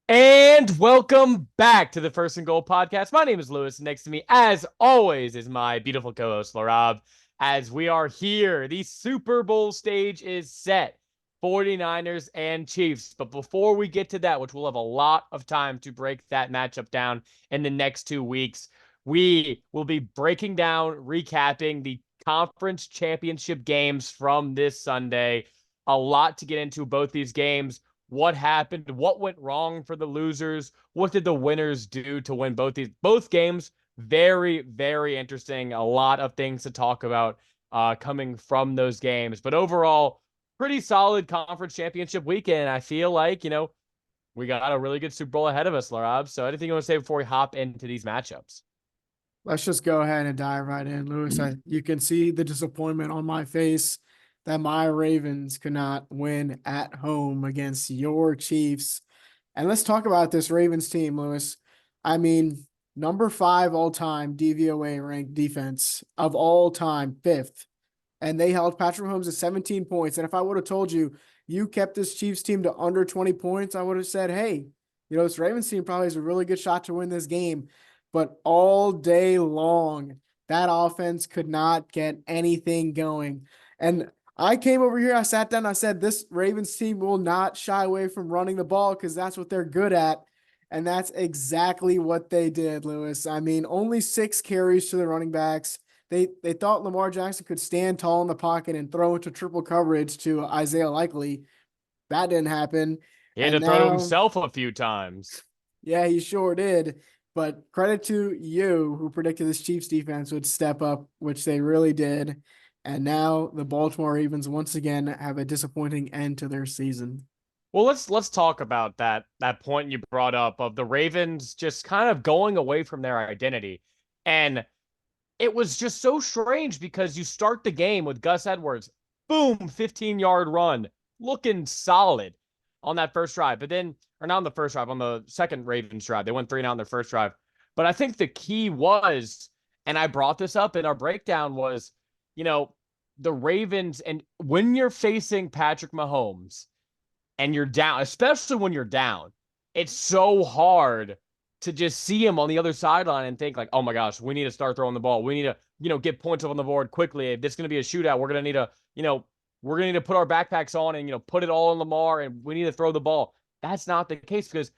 And welcome back to the First and Goal podcast. My name is Lewis. Next to me, as always, is my beautiful co-host Laraib. As we are here, the Super Bowl stage is set. 49ers and Chiefs. But before we get to that, which we'll have a lot of time to break that matchup down in the next 2 weeks, we will be breaking down, recapping the conference championship games from this Sunday. A lot to get into both these games. What happened? What went wrong for the losers? What did the winners do to win both games? Very, very interesting. A lot of things to talk about coming from those games. But overall, pretty solid conference championship weekend. I feel like, we got a really good Super Bowl ahead of us, Laraib. So anything you want to say before we hop into these matchups? Let's just go ahead and dive right in, Lewis. You can see the disappointment on my face that my Ravens could not win at home against your Chiefs. And let's talk about this Ravens team, Lewis. I mean, number 5 all time DVOA ranked defense of all time, fifth. And they held Patrick Mahomes to 17 points. And if I would have told you, you kept this Chiefs team to under 20 points, I would have said, hey, this Ravens team probably has a really good shot to win this game. But all day long, that offense could not get anything going. And I came over here, I sat down, I said, this Ravens team will not shy away from running the ball because that's what they're good at. And that's exactly what they did, Lewis. I mean, only 6 carries to the running backs. They thought Lamar Jackson could stand tall in the pocket and throw into triple coverage to Isaiah Likely. That didn't happen. He had And to throw now, himself a few times. yeah, he sure did. But credit to you who predicted this Chiefs defense would step up, which they really did. And now the Baltimore Ravens once again have a disappointing end to their season. Well, let's talk about that point you brought up of the Ravens just kind of going away from their identity. And it was just so strange because you start the game with Gus Edwards, boom, 15-yard run, looking solid on that first drive. But then, or not on the first drive, on the second Ravens drive, they went 3 and out on their first drive. But I think the key was, and I brought this up in our breakdown, was, you know, the Ravens, and when you're facing Patrick Mahomes and you're down, especially when you're down, it's so hard to just see him on the other sideline and think like, oh my gosh, we need to start throwing the ball. We need to, get points up on the board quickly. If this is going to be a shootout, we're going to need to, we're going to need to put our backpacks on and, put it all on Lamar and we need to throw the ball. That's not the case because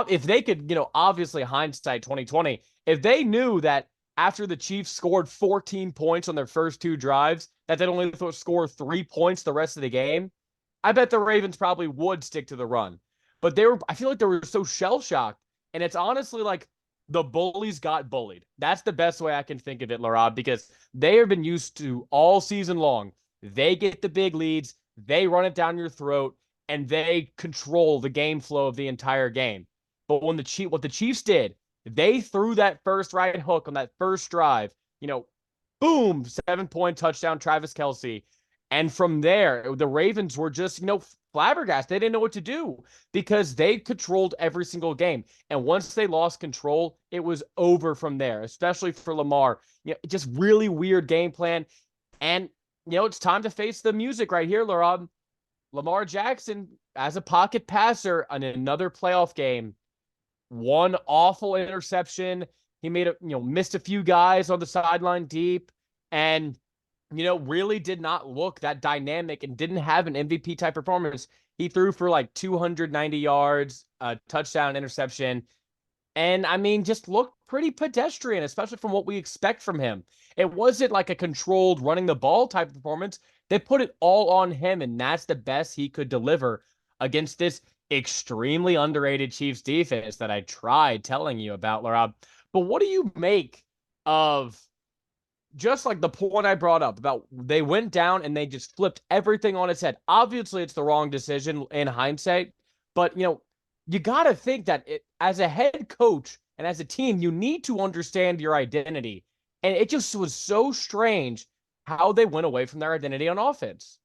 if they could, obviously hindsight 2020, if they knew that after the Chiefs scored 14 points on their first 2 drives, that they'd only score 3 points the rest of the game, I bet the Ravens probably would stick to the run. But I feel like they were so shell shocked. And it's honestly like the bullies got bullied. That's the best way I can think of it, Laraib, because they have been used to all season long. They get the big leads, they run it down your throat, and they control the game flow of the entire game. But what the Chiefs did, they threw that first right hook on that first drive, boom, 7-point touchdown, Travis Kelce. And from there, the Ravens were just, flabbergasted. They didn't know what to do because they controlled every single game. And once they lost control, it was over from there, especially for Lamar. Just really weird game plan. And, it's time to face the music right here, Laurent. Lamar Jackson, as a pocket passer in another playoff game, one awful interception. He missed a few guys on the sideline deep. And really did not look that dynamic and didn't have an MVP type performance. He threw for like 290 yards, a touchdown, interception. And I mean, just looked pretty pedestrian, especially from what we expect from him. It wasn't like a controlled running the ball type of performance. They put it all on him, and that's the best he could deliver against this extremely underrated Chiefs defense that I tried telling you about, Laura. But what do you make of just like the point I brought up about they went down and they just flipped everything on its head? Obviously, it's the wrong decision in hindsight, but you got to think that as a head coach and as a team, you need to understand your identity. And it just was so strange how they went away from their identity on offense.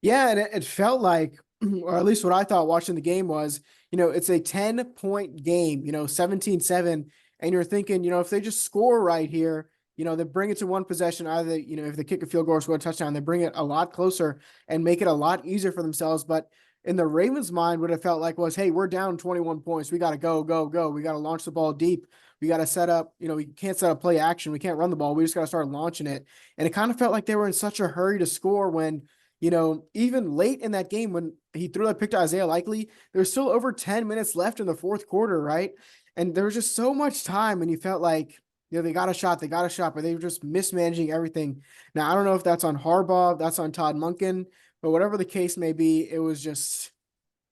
Yeah, and it felt like, or at least what I thought watching the game was, it's a 10-point game, 17-7. And you're thinking, if they just score right here, they bring it to one possession, either, if they kick a field goal or score a touchdown, they bring it a lot closer and make it a lot easier for themselves. But in the Ravens' mind would have felt like was, hey, we're down 21 points. We got to go, go, go. We got to launch the ball deep. We got to set up, we can't set up play action. We can't run the ball. We just got to start launching it. And it kind of felt like they were in such a hurry to score when, even late in that game when he threw that pick to Isaiah Likely, there's still over 10 minutes left in the fourth quarter, right? And there was just so much time, and you felt like, they got a shot, but they were just mismanaging everything. Now, I don't know if that's on Harbaugh, that's on Todd Monken, but whatever the case may be, it was just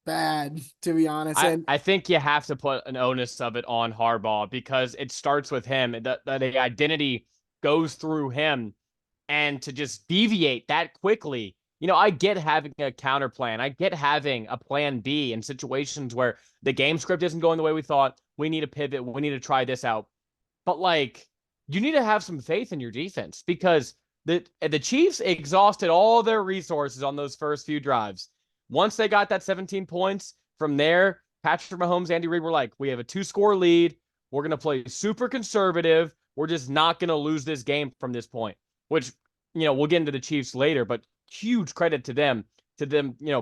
bad, to be honest. And I think you have to put an onus of it on Harbaugh because it starts with him. The identity goes through him, and to just deviate that quickly. I get having a counter plan. I get having a plan B in situations where the game script isn't going the way we thought. We need to pivot. We need to try this out. But you need to have some faith in your defense because the Chiefs exhausted all their resources on those first few drives. Once they got that 17 points from there, Patrick Mahomes, Andy Reid were like, we have a 2-score lead. We're going to play super conservative. We're just not going to lose this game from this point, which, we'll get into the Chiefs later, but huge credit to them,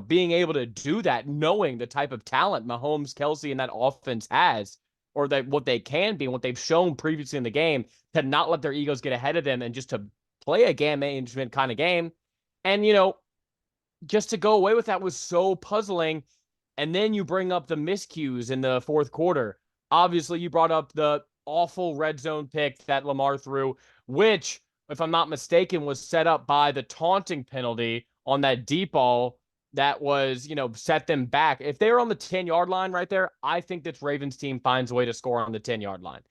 being able to do that, knowing the type of talent Mahomes, Kelsey, and that offense has, or that what they can be, and what they've shown previously in the game, to not let their egos get ahead of them and just to play a game management kind of game. And, just to go away with that was so puzzling. And then you bring up the miscues in the fourth quarter. Obviously, you brought up the awful red zone pick that Lamar threw, which, if I'm not mistaken, was set up by the taunting penalty on that deep ball that was, set them back. If they were on the 10-yard line right there, I think this Ravens team finds a way to score on the 10-yard line.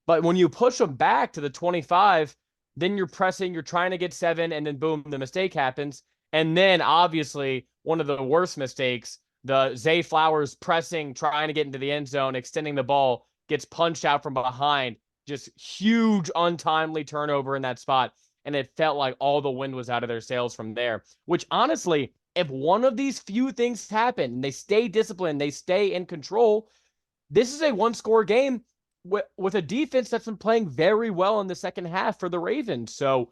But when you push them back to the 25, then you're pressing, you're trying to get 7, and then boom, the mistake happens. And then, obviously, one of the worst mistakes, the Zay Flowers pressing, trying to get into the end zone, extending the ball, gets punched out from behind. Just huge, untimely turnover in that spot. And it felt like all the wind was out of their sails from there. Which, honestly, if one of these few things happen, and they stay disciplined, they stay in control, this is a one-score game with a defense that's been playing very well in the second half for the Ravens. So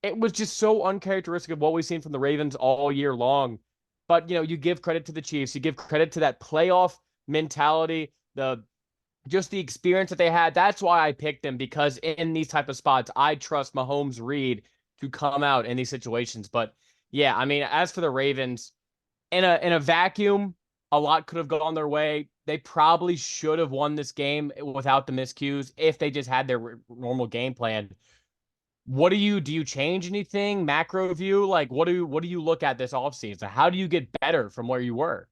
it was just so uncharacteristic of what we've seen from the Ravens all year long. But, you give credit to the Chiefs. You give credit to that playoff mentality, just the experience that they had. That's why I picked them, because in these type of spots, I trust Mahomes, Reid to come out in these situations. But, yeah, I mean, as for the Ravens, in a vacuum, a lot could have gone their way. They probably should have won this game without the miscues if they just had their normal game plan. What do you change anything? Macro view? What do you look at this offseason? How do you get better from where you were?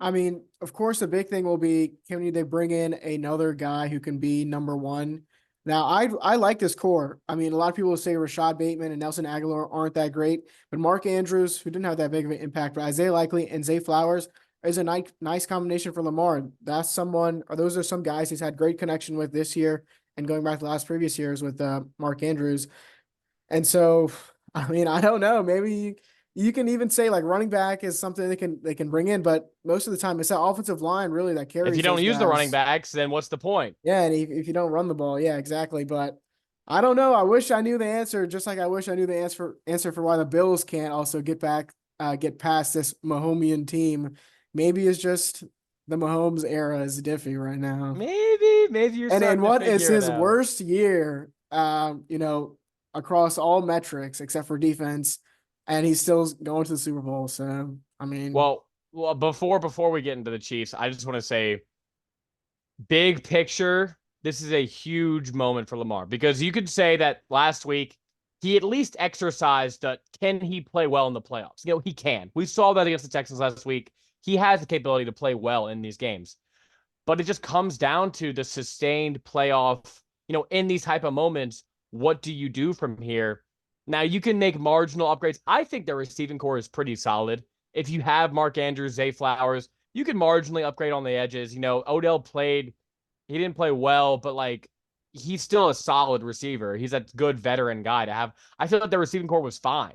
I mean, of course, the big thing will be, can they bring in another guy who can be number one? Now, I like this core. I mean, a lot of people will say Rashad Bateman and Nelson Aguilar aren't that great, but Mark Andrews, who didn't have that big of an impact, but Isaiah Likely and Zay Flowers is a nice combination for Lamar. Those are some guys he's had great connection with this year, and going back to the last previous years with Mark Andrews. And so, I mean, I don't know. Maybe you can even say running back is something they can bring in, but most of the time it's that offensive line really that carries. If you don't use the running backs, then what's the point? Yeah, and if you don't run the ball, yeah, exactly. But I don't know. I wish I knew the answer, just like I wish I knew the answer for why the Bills can't also get past this Mahomian team. Maybe it's just the Mahomes era is diffy right now. Maybe you're starting And what to is figure it his out. worst year? Across all metrics except for defense, and he's still going to the Super Bowl. So I mean, Well, before we get into the Chiefs, I just want to say, big picture, this is a huge moment for Lamar, because you could say that last week he at least exercised can he play well in the playoffs? He can. We saw that against the Texans last week. He has the capability to play well in these games. But it just comes down to the sustained playoff, in these type of moments. What do you do from here? Now, you can make marginal upgrades. I think their receiving core is pretty solid. If you have Mark Andrews, Zay Flowers, you can marginally upgrade on the edges. Odell he didn't play well, but he's still a solid receiver. He's a good veteran guy to have. I feel like the receiving core was fine.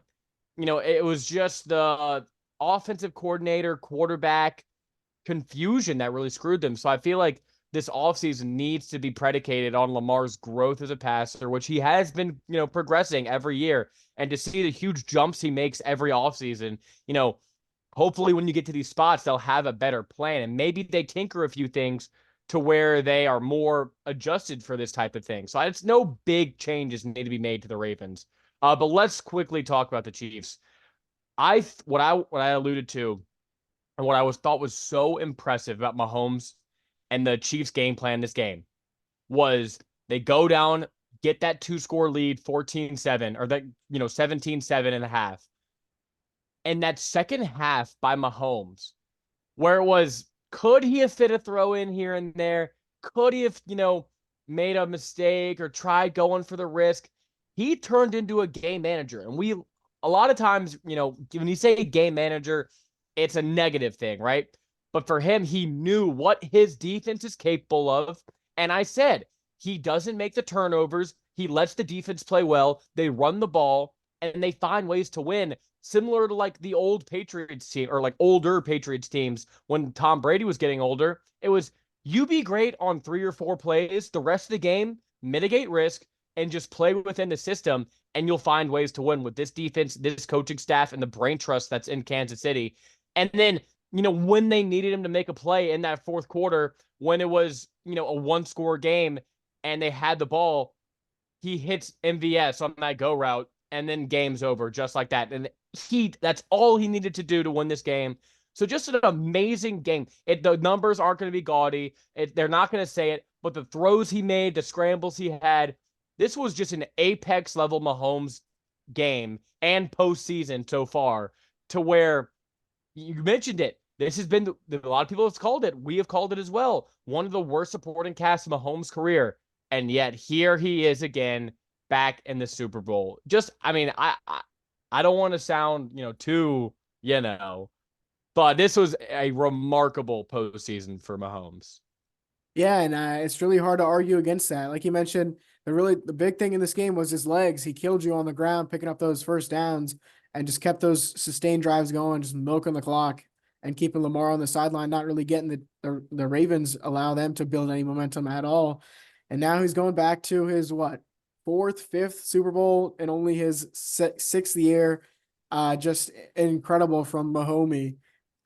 It was just the offensive coordinator, quarterback confusion that really screwed them. So I feel like this offseason needs to be predicated on Lamar's growth as a passer, which he has been, progressing every year. And to see the huge jumps he makes every offseason, hopefully when you get to these spots, they'll have a better plan and maybe they tinker a few things to where they are more adjusted for this type of thing. So it's no big changes need to be made to the Ravens. But let's quickly talk about the Chiefs. What I alluded to and what I was thought was so impressive about Mahomes and the Chiefs game plan this game was they go down, get that two-score lead 14-7 or that 17-7 and a half. And that second half by Mahomes where it was, could he have fit a throw in here and there? Could he have, made a mistake or tried going for the risk? He turned into a game manager. And a lot of times, when you say game manager, it's a negative thing, right? But for him, he knew what his defense is capable of. And I said, he doesn't make the turnovers. He lets the defense play well. They run the ball and they find ways to win, similar to like the old Patriots team or like older Patriots teams when Tom Brady was getting older. It was you be great on 3 or 4 plays, the rest of the game, mitigate risk, and just play within the system, and you'll find ways to win with this defense, this coaching staff, and the brain trust that's in Kansas City. And then, when they needed him to make a play in that fourth quarter, when it was, a one-score game and they had the ball, he hits MVS on that go route, and then game's over just like that. And that's all he needed to do to win this game. So just an amazing game. The numbers aren't going to be gaudy. They're not going to say it, but the throws he made, the scrambles he had, this was just an apex level Mahomes game and postseason so far, to where you mentioned it. This has been a lot of people have called it. We have called it as well. One of the worst supporting casts of Mahomes' career, and yet here he is again, back in the Super Bowl. Just, I mean, I don't want to sound, too, but this was a remarkable postseason for Mahomes. Yeah, and it's really hard to argue against that. Like you mentioned, the big thing in this game was his legs. He killed you on the ground, picking up those first downs, and just kept those sustained drives going, just milking the clock and keeping Lamar on the sideline, not really getting the Ravens allow them to build any momentum at all. And now he's going back to his fourth, fifth Super Bowl in only his sixth year. Just incredible from Mahomes.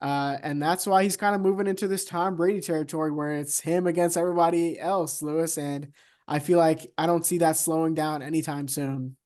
And that's why he's kind of moving into this Tom Brady territory where it's him against everybody else, Lewis. And I feel like I don't see that slowing down anytime soon.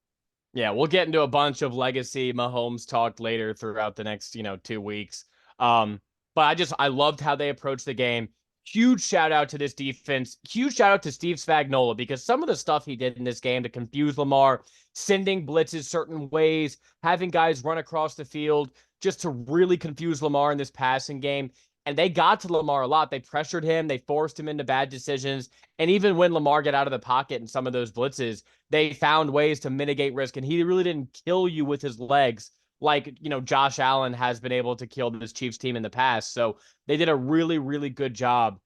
Yeah, we'll get into a bunch of legacy Mahomes talk later throughout the next, 2 weeks. Um, but I loved how they approached the game. Huge shout out to this defense. Huge shout out to Steve Spagnuolo because some of the stuff he did in this game to confuse Lamar, sending blitzes certain ways, having guys run across the field just to really confuse Lamar in this passing game. And they got to Lamar a lot. They pressured him. They forced him into bad decisions. And even when Lamar got out of the pocket in some of those blitzes, they found ways to mitigate risk. And he really didn't kill you with his legs like, Josh Allen has been able to kill this Chiefs team in the past. So they did a really, really good job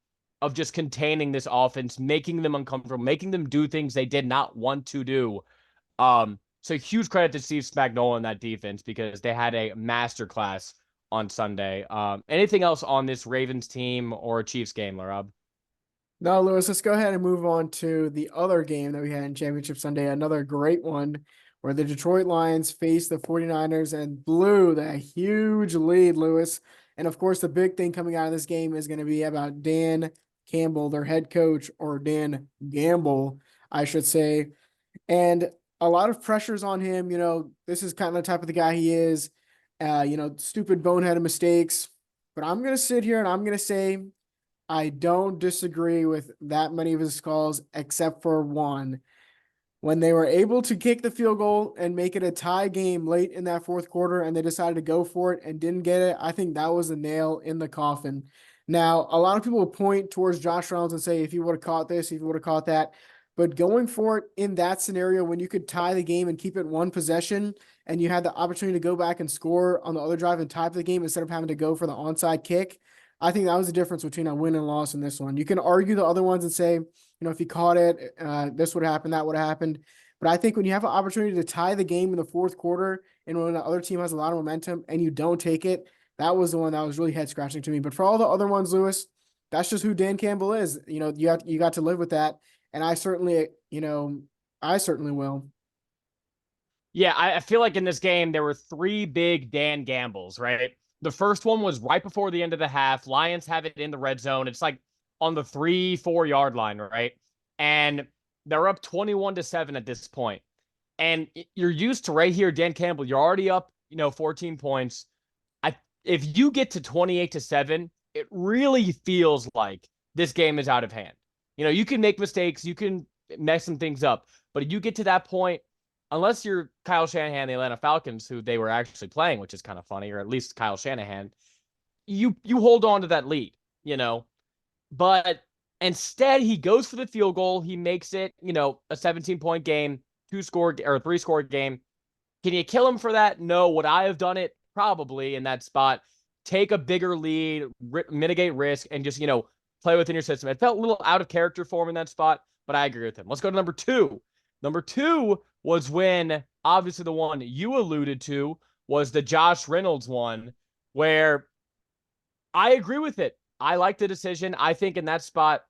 of just containing this offense, making them uncomfortable, making them do things they did not want to do. So huge credit to Steve Spagnuolo and that defense because they had a masterclass on Sunday. Anything else on this Ravens team or Chiefs game, Laraib? No, Lewis, let's go ahead and move on to the other game that we had in Championship Sunday. Another great one where the Detroit Lions faced the 49ers and blew that huge lead, Lewis. And of course, the big thing coming out of this game is going to be about Dan Campbell, their head coach, or Dan Gamble, I should say. And a lot of pressures on him. This is kind of the type of the guy he is. Stupid boneheaded mistakes. But I'm going to sit here and I'm going to say I don't disagree with that many of his calls, except for one. When they were able to kick the field goal and make it a tie game late in that fourth quarter and they decided to go for it and didn't get it, I think that was a nail in the coffin. Now, a lot of people point towards Josh Reynolds and say, if he would have caught this, if he would have caught that. But going for it in that scenario, when you could tie the game and keep it one possession, and you had the opportunity to go back and score on the other drive and tie the game instead of having to go for the onside kick, I think that was the difference between a win and loss in this one. You can argue the other ones and say, if he caught it, this would happen, that would have happened. But I think when you have an opportunity to tie the game in the fourth quarter and when the other team has a lot of momentum and you don't take it, that was the one that was really head scratching to me. But for all the other ones, Lewis, that's just who Dan Campbell is. You got to live with that. And I certainly will. Yeah, I feel like in this game there were three big Dan Gambles, right? The first one was right before the end of the half. Lions have it in the red zone. It's like on the 3-4 yard line, right? And they're up 21-7 at this point. And you're used to right here, Dan Campbell, you're already up, 14 points. If you get to 28-7, it really feels like this game is out of hand. You can make mistakes, you can mess some things up, but you get to that point, unless you're Kyle Shanahan, the Atlanta Falcons, who they were actually playing, which is kind of funny, or at least Kyle Shanahan, you hold on to that lead, you know. But instead, he goes for the field goal. He makes it, a 17-point game, 2-score or 3-score game. Can you kill him for that? No. Would I have done it? Probably in that spot. Take a bigger lead, mitigate risk, and just, play within your system. It felt a little out of character for him in that spot, but I agree with him. Let's go to number two. Number two was when, obviously, the one you alluded to was the Josh Reynolds one, where I agree with it. I like the decision. I think in that spot,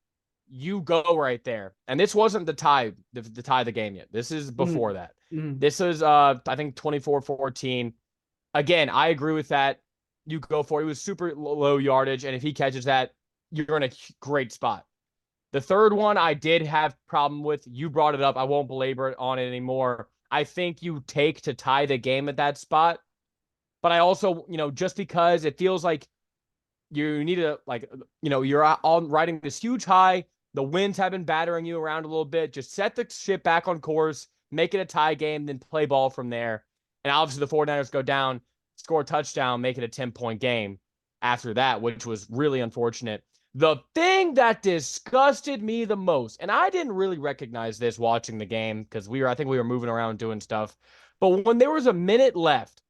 you go right there. And this wasn't the tie the game yet. This is before that. This is I think 24-14. Again, I agree with that. You go for it. It was super low yardage, and if he catches that, you're in a great spot. The third one I did have problem with. You brought it up. I won't belabor it on it anymore. I think you take to tie the game at that spot. But I also, just because it feels like you need to, you're on riding this huge high. The winds have been battering you around a little bit. Just set the ship back on course, make it a tie game, then play ball from there. And obviously the 49ers go down, score a touchdown, make it a 10-point game after that, which was really unfortunate. The thing that disgusted me the most, and I didn't really recognize this watching the game because I think we were moving around doing stuff. But when there was a minute left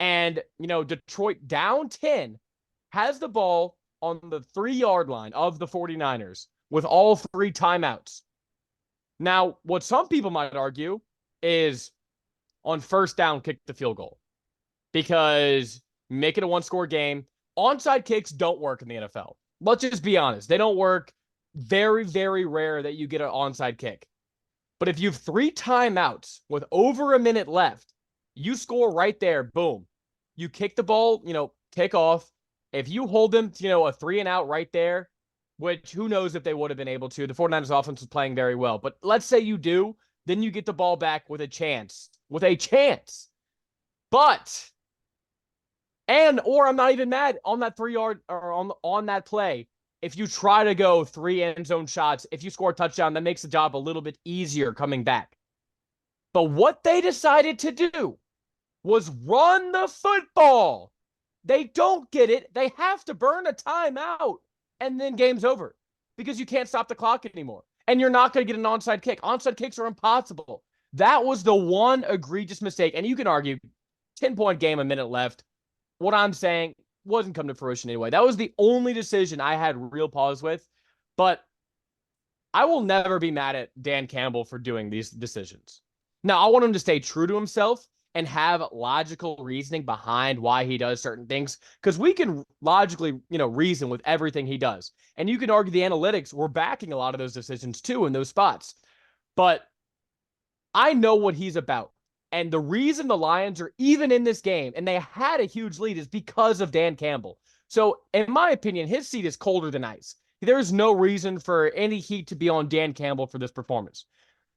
and, Detroit down 10, has the ball on the 3-yard line of the 49ers with all 3 timeouts. Now, what some people might argue is on first down, kick the field goal because make it a 1-score game. Onside kicks don't work in the NFL. Let's just be honest. They don't work. Very, very rare that you get an onside kick. But if you have 3 timeouts with over a minute left, you score right there. Boom. You kick the ball, kick off. If you hold them to, a 3-and-out right there, which who knows if they would have been able to. The 49ers offense was playing very well. But let's say you do, then you get the ball back with a chance. But, or I'm not even mad on that 3-yard or on that play. If you try to go 3 end zone shots, if you score a touchdown, that makes the job a little bit easier coming back. But what they decided to do was run the football. They don't get it. They have to burn a timeout, and then game's over because you can't stop the clock anymore. And you're not going to get an onside kick. Onside kicks are impossible. That was the one egregious mistake. And you can argue 10-point game, a minute left. What I'm saying wasn't come to fruition anyway. That was the only decision I had real pause with. But I will never be mad at Dan Campbell for doing these decisions. Now, I want him to stay true to himself and have logical reasoning behind why he does certain things, because we can logically, reason with everything he does. And you can argue the analytics were backing a lot of those decisions too in those spots. But I know what he's about. And the reason the Lions are even in this game and they had a huge lead is because of Dan Campbell. So in my opinion, his seat is colder than ice. There's no reason for any heat to be on Dan Campbell for this performance.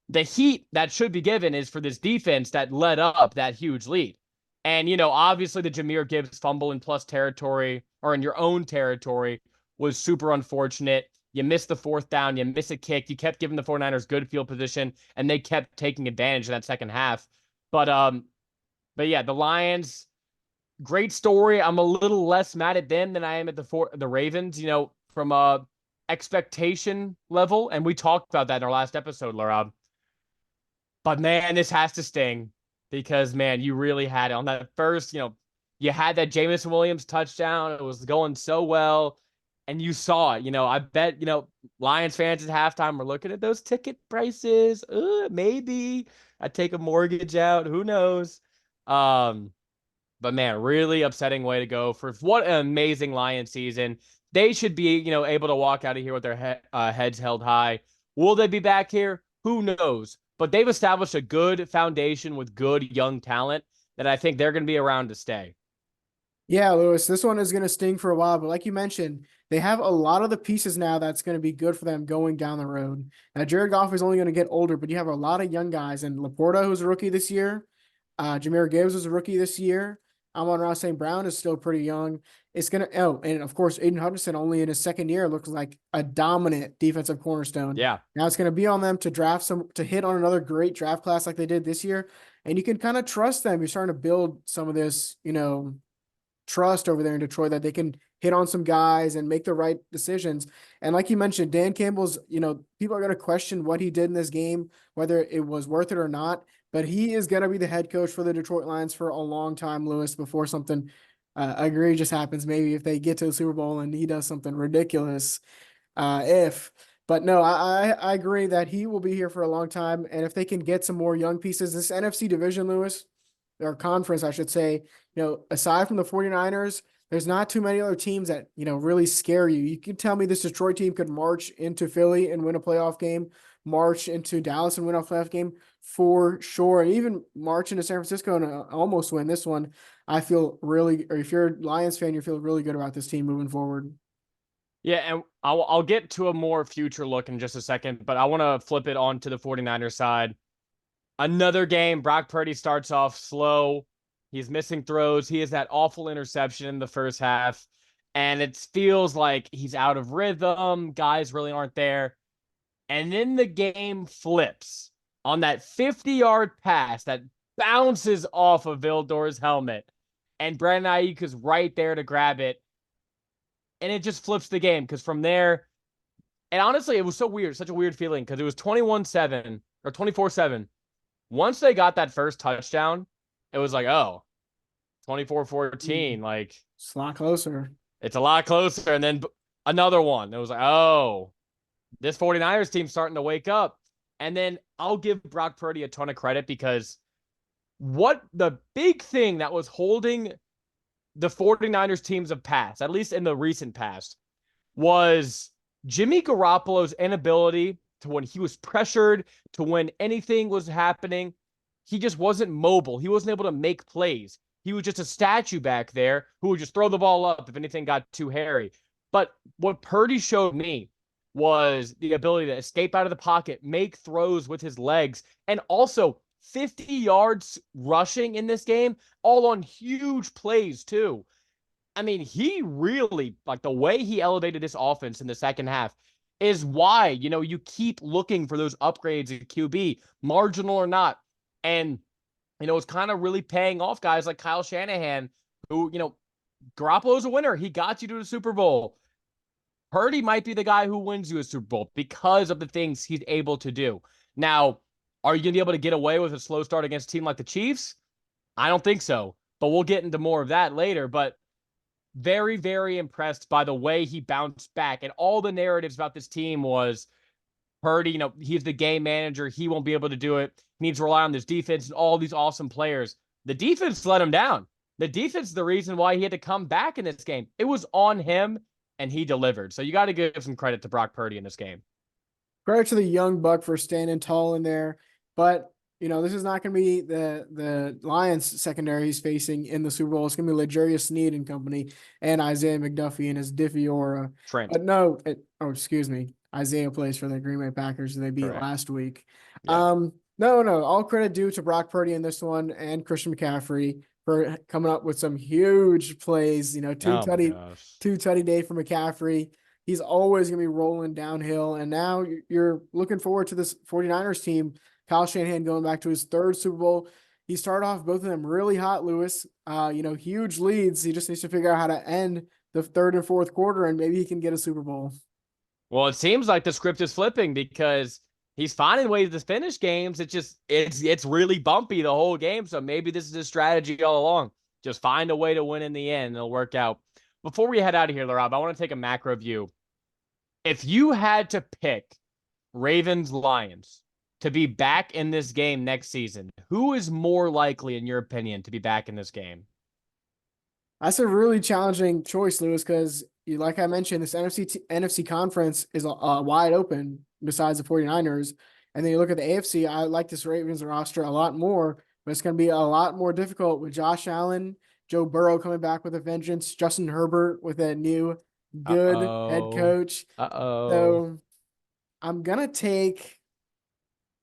The heat that should be given is for this defense that led up that huge lead. And, obviously the Jahmyr Gibbs fumble in plus territory or in your own territory was super unfortunate. You missed the 4th down. You miss a kick. You kept giving the 49ers good field position, and they kept taking advantage of that second half. But yeah, the Lions, great story. I'm a little less mad at them than I am at the Ravens, from a expectation level. And we talked about that in our last episode, Laraib. But, man, this has to sting because, man, you really had it. On that first, you had that Jameson Williams touchdown. It was going so well, and you saw it. I bet, Lions fans at halftime were looking at those ticket prices. Maybe I'd take a mortgage out. Who knows? But, man, really upsetting way to go for what an amazing Lions season. They should be, able to walk out of here with their heads held high. Will they be back here? Who knows? But they've established a good foundation with good young talent that I think they're going to be around to stay. Yeah, Lewis, this one is going to sting for a while, but like you mentioned, they have a lot of the pieces now that's going to be good for them going down the road. Now, Jared Goff is only going to get older, but you have a lot of young guys, and Laporta, who's a rookie this year, Jahmyr Gibbs was a rookie this year. Amon-Ra St. Brown is still pretty young. It's going to, oh, and of course, Aiden Hutchinson, only in his second year, looks like a dominant defensive cornerstone. Yeah. Now it's going to be on them to draft to hit on another great draft class like they did this year. And you can kind of trust them. You're starting to build some of this, trust over there in Detroit that they can hit on some guys and make the right decisions. And like you mentioned, Dan Campbell's, people are going to question what he did in this game, whether it was worth it or not. But he is going to be the head coach for the Detroit Lions for a long time, Lewis, before something egregious happens. Maybe if they get to the Super Bowl and he does something ridiculous. But no, I agree that he will be here for a long time. And if they can get some more young pieces, this NFC division, Lewis, or conference, I should say, aside from the 49ers, there's not too many other teams that, really scare you. You can tell me this Detroit team could march into Philly and win a playoff game, march into Dallas and win a playoff game for sure, and even march into San Francisco and almost win this one. I feel really, or if you're a Lions fan, you feel really good about this team moving forward. Yeah, and I'll get to a more future look in just a second, but I want to flip it on to the 49ers side. Another game, Brock Purdy starts off slow. He's missing throws. He has that awful interception in the first half, and it feels like he's out of rhythm. Guys really aren't there. And then the game flips on that 50-yard pass that bounces off of Vildor's helmet, and Brandon Ayuk is right there to grab it, and it just flips the game because from there, and honestly, it was so weird, such a weird feeling because it was 21-7 or 24-7. Once they got that first touchdown, it was like, oh, 24-14. Like, It's a lot closer. it's a lot closer. And then another one. It was like, oh, this 49ers team's starting to wake up. And then I'll give Brock Purdy a ton of credit because what the big thing that was holding the 49ers teams of past, at least in the recent past, was Jimmy Garoppolo's inability to, when he was pressured, to when anything was happening, he just wasn't mobile. He wasn't able to make plays. He was just a statue back there who would just throw the ball up if anything got too hairy. But what Purdy showed me was the ability to escape out of the pocket, make throws with his legs, and also 50 yards rushing in this game, all on huge plays too. I mean, he really, like the way he elevated this offense in the second half is why, you keep looking for those upgrades at QB, marginal or not. And, it's kind of really paying off guys like Kyle Shanahan, who, Garoppolo's a winner. He got you to the Super Bowl. Purdy might be the guy who wins you a Super Bowl because of the things he's able to do. Now, are you going to be able to get away with a slow start against a team like the Chiefs? I don't think so, but we'll get into more of that later. But very, very impressed by the way he bounced back. And all the narratives about this team was Purdy, he's the game manager. He won't be able to do it. He needs to rely on this defense and all these awesome players. The defense let him down. The defense is the reason why he had to come back in this game. It was on him, and he delivered. So you got to give some credit to Brock Purdy in this game. Credit to the young buck for standing tall in there. But, this is not going to be the Lions secondary he's facing in the Super Bowl. It's going to be L'Jarius Sneed and company and Isaiah McDuffie and his Diffie Aura. Trent. But no, excuse me. Isaiah plays for the Green Bay Packers and they beat Correct. last week. Yeah. No. All credit due to Brock Purdy in this one and Christian McCaffrey for coming up with some huge plays. Two tutty day for McCaffrey. He's always going to be rolling downhill. And now you're looking forward to this 49ers team. Kyle Shanahan going back to his third Super Bowl. He started off both of them really hot, Lewis. Huge leads. He just needs to figure out how to end the third and fourth quarter, and maybe he can get a Super Bowl. Well, it seems like the script is flipping because he's finding ways to finish games. It's really bumpy the whole game. So maybe this is his strategy all along. Just find a way to win in the end. It'll work out. Before we head out of here, Laraib, I want to take a macro view. If you had to pick Ravens Lions to be back in this game next season, who is more likely, in your opinion, to be back in this game? That's a really challenging choice, Lewis, because like I mentioned, this NFC conference is wide open besides the 49ers. And then you look at the AFC, I like this Ravens roster a lot more, but it's going to be a lot more difficult with Josh Allen Joe Burrow coming back with a vengeance. Justin Herbert with a new good head Uh-oh. coach. Uh-oh. So I'm gonna take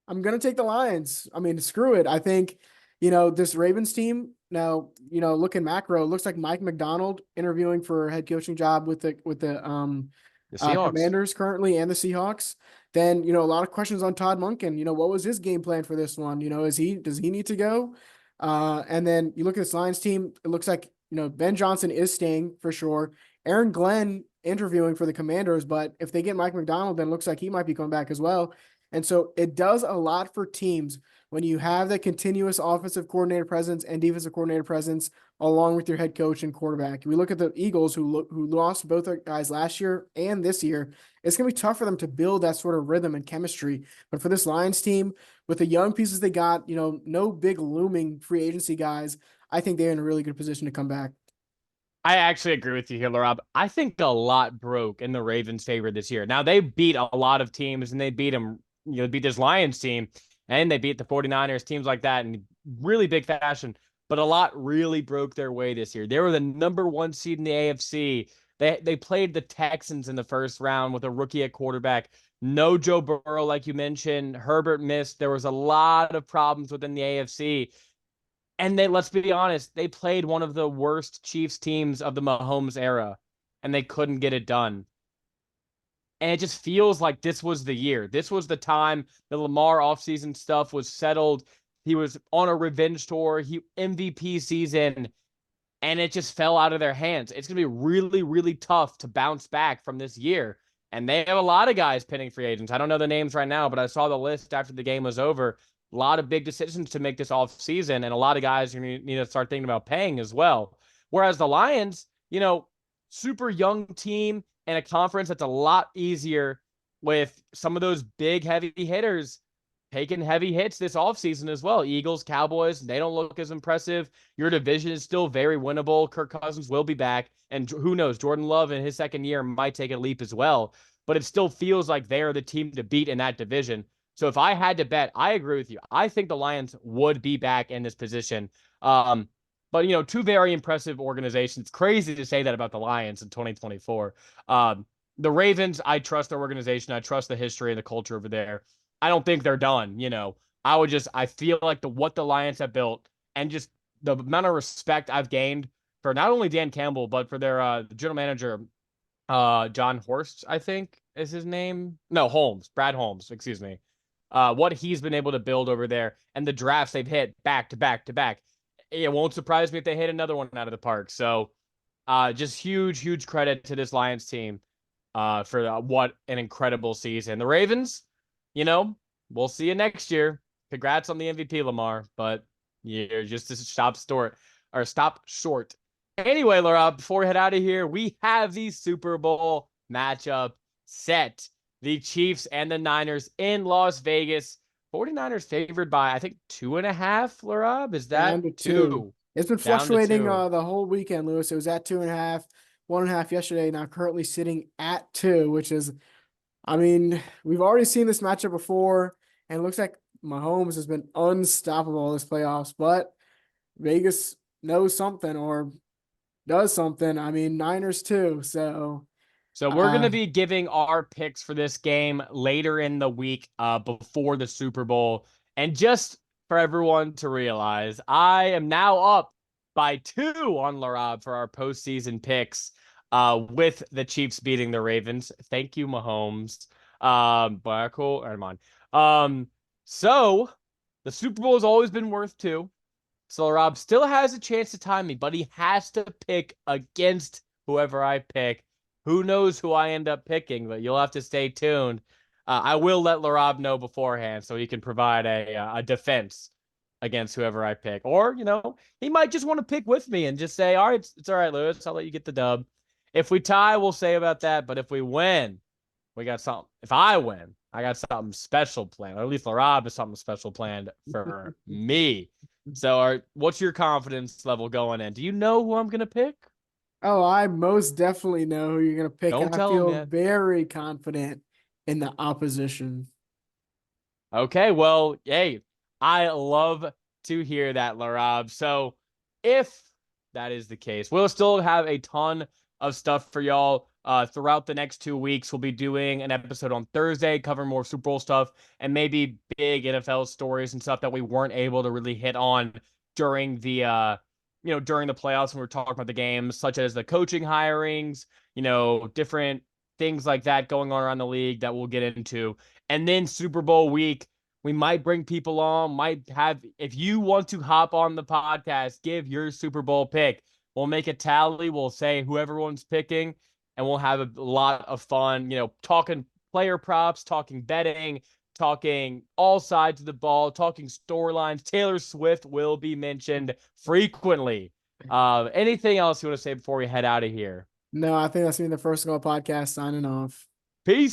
I'm gonna take the Lions. I mean, screw it. I think, this Ravens team now, looking macro, looks like Mike McDonald interviewing for a head coaching job with The Seahawks. Commanders currently and the Seahawks. Then, a lot of questions on Todd Monken. What was his game plan for this one? Does he need to go? And then you look at this Lions team, it looks like, Ben Johnson is staying for sure. Aaron Glenn interviewing for the Commanders, but if they get Mike McDonald, then it looks like he might be coming back as well. And so it does a lot for teams when you have that continuous offensive coordinator presence and defensive coordinator presence along with your head coach and quarterback. We look at the Eagles who lost both their guys last year and this year. It's going to be tough for them to build that sort of rhythm and chemistry. But for this Lions team, with the young pieces they got, no big looming free agency guys, I think they're in a really good position to come back. I actually agree with you here, Laraib. I think a lot broke in the Ravens' favor this year. Now, they beat a lot of teams, and they beat them, beat this Lions team, and they beat the 49ers, teams like that in really big fashion. But a lot really broke their way this year. They were the number one seed in the AFC. They played the Texans in the first round with a rookie at quarterback. No Joe Burrow, like you mentioned. Herbert missed. There was a lot of problems within the AFC. And let's be honest, they played one of the worst Chiefs teams of the Mahomes era, and they couldn't get it done. And it just feels like this was the year. This was the time the Lamar offseason stuff was settled. He was on a revenge tour, he MVP season, and it just fell out of their hands. It's going to be really, really tough to bounce back from this year. And they have a lot of guys pinning free agents. I don't know the names right now, but I saw the list after the game was over. A lot of big decisions to make this off season, and a lot of guys need to start thinking about paying as well. Whereas the Lions, super young team and a conference that's a lot easier with some of those big heavy hitters taking heavy hits this offseason as well. Eagles, Cowboys, they don't look as impressive. Your division is still very winnable. Kirk Cousins will be back. And who knows, Jordan Love in his second year might take a leap as well. But it still feels like they're the team to beat in that division. So if I had to bet, I agree with you. I think the Lions would be back in this position. But, two very impressive organizations. Crazy to say that about the Lions in 2024. The Ravens, I trust their organization. I trust the history and the culture over there. I don't think they're done. I feel like what the Lions have built and just the amount of respect I've gained for not only Dan Campbell, but for their general manager, John Horst, I think is his name. No, Holmes, Brad Holmes, excuse me. What he's been able to build over there and the drafts they've hit back to back to back. It won't surprise me if they hit another one out of the park. So, just huge, huge credit to this Lions team for what an incredible season. The Ravens, we'll see you next year. Congrats on the MVP, Lamar, but you're just a stop short. Anyway, Laura, before we head out of here, we have the Super Bowl matchup set. The Chiefs and the Niners in Las Vegas. 49ers favored by, I think, 2.5, Laura. Is Down that to two. two? It's been Down to fluctuating two. the whole weekend, Lewis. It was at 2.5, 1.5 yesterday. Now currently sitting at 2, which is, I mean, we've already seen this matchup before, and it looks like Mahomes has been unstoppable this playoffs. But Vegas knows something or does something. I mean, Niners too. So, So we're going uh, to be giving our picks for this game later in the week before the Super Bowl. And just for everyone to realize, I am now up by 2 on Laraib for our postseason picks with the Chiefs beating the Ravens. Thank you, Mahomes. But cool. Come on. So the Super Bowl has always been worth 2. So Rob still has a chance to tie me, but he has to pick against whoever I pick. Who knows who I end up picking, but you'll have to stay tuned. I will let Laraib know beforehand so he can provide a defense against whoever I pick. Or, he might just want to pick with me and just say, all right, it's all right, Lewis. I'll let you get the dub. If we tie, we'll say about that. But if we win, we got something. If I win, I got something special planned. Or at least Laraib has something special planned for me. So, what's your confidence level going in? Do you know who I'm going to pick? oh, I most definitely know who you're going to pick, and Don't I tell him feel yet. very confident in the opposition. Okay, well, hey, I love to hear that, Larab. So, if That is the case. We'll still have a ton of stuff for y'all throughout the next 2 weeks. We'll be doing an episode on Thursday, covering more Super Bowl stuff and maybe big NFL stories and stuff that we weren't able to really hit on during the during the playoffs when we were talking about the games, such as the coaching hirings, different things like that going on around the league that we'll get into. And then Super Bowl week, we might bring people on, might have, if you want to hop on the podcast, give your Super Bowl pick. We'll make a tally. We'll say who everyone's picking, and we'll have a lot of fun, talking player props, talking betting, talking all sides of the ball, talking storylines. Taylor Swift will be mentioned frequently. Anything else you want to say before we head out of here? No, I think that's been the First Goal podcast signing off. Peace.